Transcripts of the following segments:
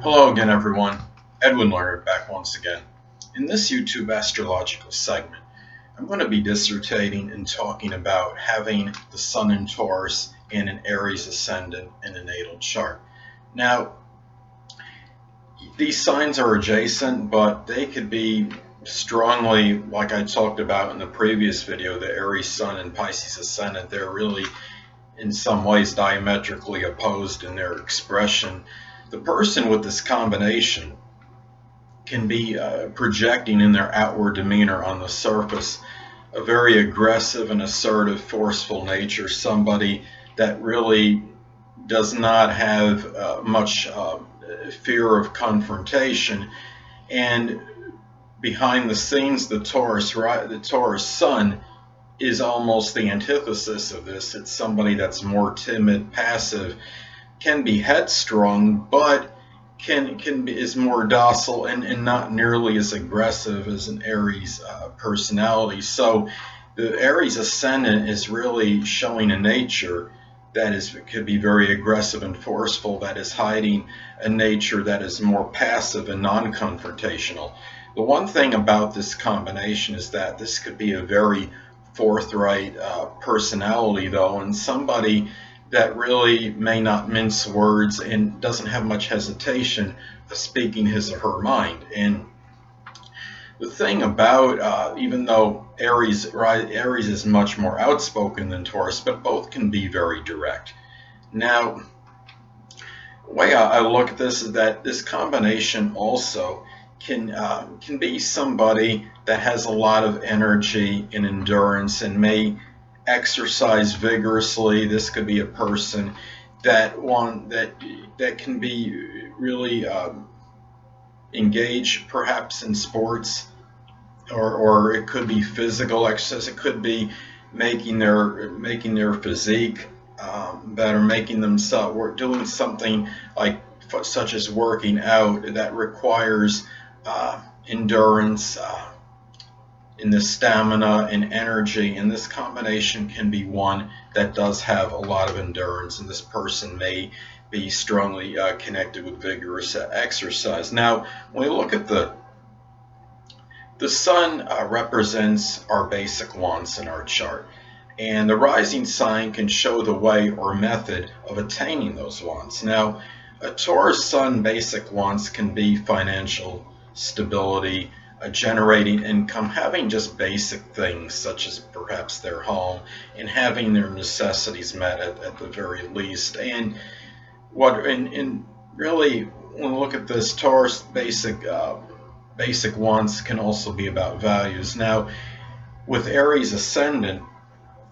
Hello again, everyone. Edwin Learnard back once again. In this YouTube astrological segment, I'm going to be dissertating and talking about having the Sun in Taurus and an Aries Ascendant in a natal chart. Now, these signs are adjacent, but they could be strongly, like I talked about in the previous video, the Aries Sun and Pisces Ascendant. They're really, in some ways, diametrically opposed in their expression. The person with this combination can be projecting in their outward demeanor on the surface a very aggressive and assertive, forceful nature, somebody that really does not have much fear of confrontation. And behind the scenes, the Taurus Sun is almost the antithesis of this. It's somebody that's more timid, passive, can be headstrong, but is more docile and not nearly as aggressive as an Aries personality. So the Aries Ascendant is really showing a nature that could be very aggressive and forceful, that is hiding a nature that is more passive and non-confrontational. The one thing about this combination is that this could be a very forthright personality, though, and somebody that really may not mince words and doesn't have much hesitation of speaking his or her mind. And the thing about, even though Aries is much more outspoken than Taurus, but both can be very direct. Now, the way I look at this is that this combination also can be somebody that has a lot of energy and endurance and may exercise vigorously. This could be a person that can be really engaged perhaps in sports, or it could be physical exercise. It could be making their physique better, making themselves doing something like such as working out that requires endurance, in the stamina and energy, and this combination can be one that does have a lot of endurance, and this person may be strongly connected with vigorous exercise. Now, when we look at the Sun represents our basic wants in our chart, and the rising sign can show the way or method of attaining those wants. Now, a Taurus Sun basic wants can be financial stability, generating income, having just basic things such as perhaps their home, and having their necessities met at the very least. And really, when we look at this, Taurus basic wants can also be about values. Now, with Aries Ascendant,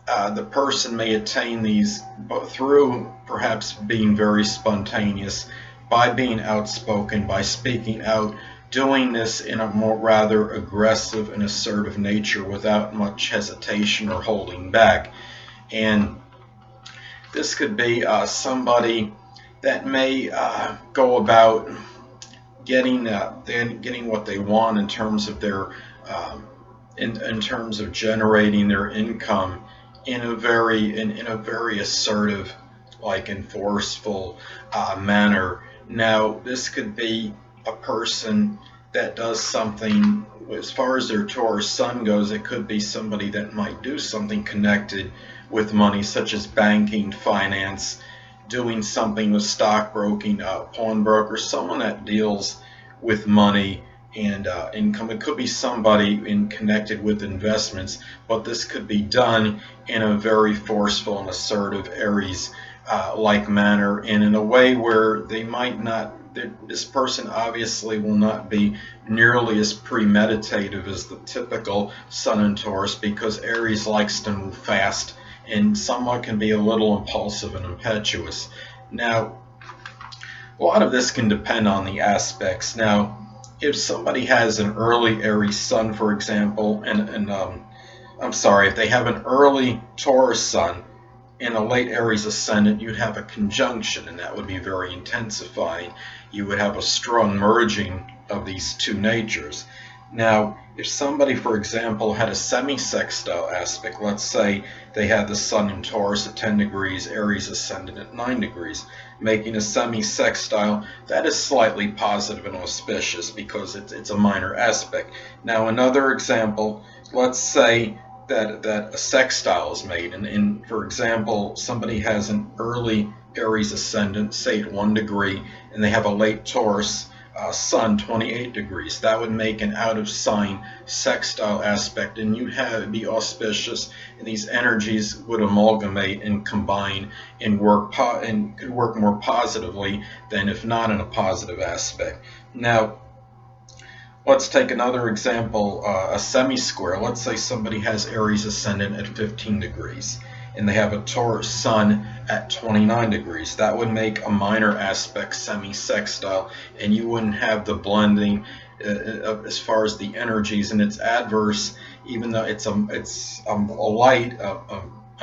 the person may attain these through perhaps being very spontaneous, by being outspoken, by speaking out, doing this in a more rather aggressive and assertive nature without much hesitation or holding back. And this could be somebody that may go about getting what they want in terms of their in terms of generating their income in a very assertive, like, and forceful manner. Now, this could be a person that does something, as far as their Taurus Sun goes, it could be somebody that might do something connected with money, such as banking, finance, doing something with stockbroking, pawnbroker, someone that deals with money and income. It could be somebody connected with investments, but this could be done in a very forceful and assertive Aries like manner, and in a way where they might not, this person obviously will not be nearly as premeditative as the typical Sun in Taurus, because Aries likes to move fast and somewhat can be a little impulsive and impetuous. Now, a lot of this can depend on the aspects. Now, if somebody has an early Aries Sun, for example, if they have an early Taurus Sun in a late Aries Ascendant, you'd have a conjunction, and that would be very intensifying. You would have a strong merging of these two natures. Now, if somebody, for example, had a semi-sextile aspect, let's say they had the Sun in Taurus at 10 degrees, Aries Ascendant at 9 degrees, making a semi-sextile, that is slightly positive and auspicious because it's a minor aspect. Now, another example, let's say that a sextile is made, and for example, somebody has an early Aries Ascendant, say at 1 degree, and they have a late Taurus Sun 28 degrees. That would make an out of sign sextile aspect, and you'd have it be auspicious, and these energies would amalgamate and combine and and could work more positively than if not in a positive aspect. Now, let's take another example, a semi-square. Let's say somebody has Aries Ascendant at 15 degrees and they have a Taurus Sun at 29 degrees. That would make a minor aspect semi-sextile, and you wouldn't have the blending as far as the energies, and it's adverse, even though it's a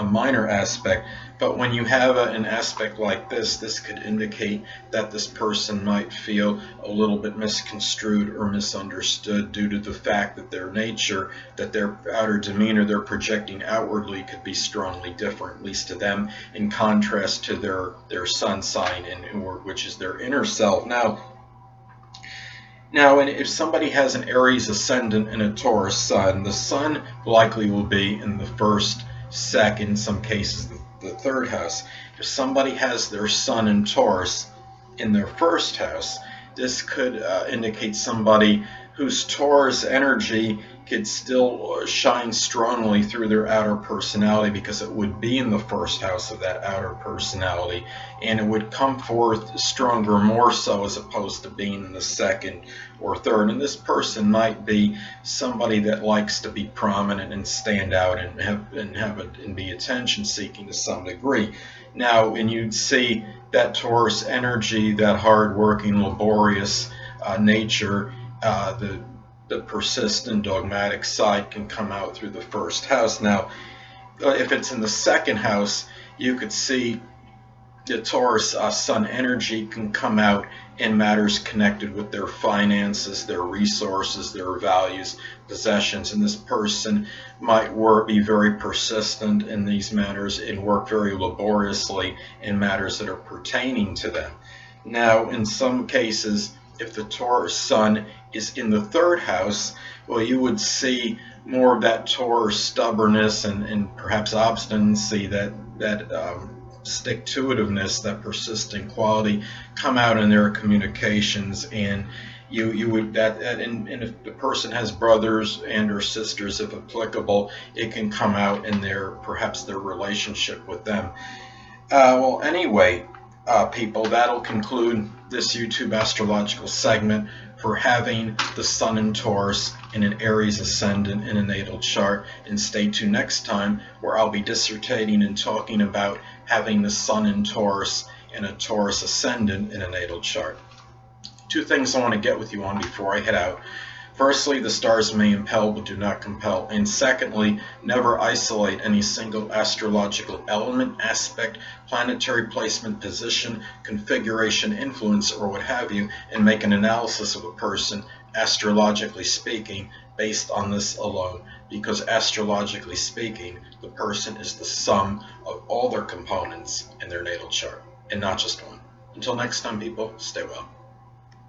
minor aspect. But when you have an aspect like this could indicate that this person might feel a little bit misconstrued or misunderstood due to the fact that their nature, that their outer demeanor they're projecting outwardly could be strongly different, at least to them, in contrast to their sun sign, which is their inner self. Now, if somebody has an Aries Ascendant and a Taurus Sun, the Sun likely will be in the first, second, some cases the third house. If somebody has their Sun in Taurus in their first house, this could indicate somebody whose Taurus energy could still shine strongly through their outer personality, because it would be in the first house of that outer personality, and it would come forth stronger, more so, as opposed to being in the second or third. And this person might be somebody that likes to be prominent and stand out and be attention seeking to some degree. Now, and you'd see that Taurus energy, that hard-working, laborious nature, the persistent, dogmatic side can come out through the first house. Now, if it's in the second house, you could see the Taurus Sun energy can come out in matters connected with their finances, their resources, their values, possessions, and this person might be very persistent in these matters and work very laboriously in matters that are pertaining to them. Now, in some cases, if the Taurus Sun is in the third house, well, you would see more of that Taurus stubbornness and perhaps obstinacy, that stick-to-itiveness, that persistent quality come out in their communications, and you would and if the person has brothers and or sisters, if applicable, it can come out in perhaps their relationship with them. Well, anyway, people, that'll conclude this YouTube astrological segment for having the Sun in Taurus in an Aries Ascendant in a natal chart. And stay tuned next time, where I'll be dissertating and talking about having the Sun in Taurus and a Taurus Ascendant in a natal chart. Two things I want to get with you on before I head out. Firstly, the stars may impel but do not compel. And secondly, never isolate any single astrological element, aspect, planetary placement, position, configuration, influence, or what have you, and make an analysis of a person, astrologically speaking, based on this alone. Because astrologically speaking, the person is the sum of all their components in their natal chart, and not just one. Until next time, people, stay well.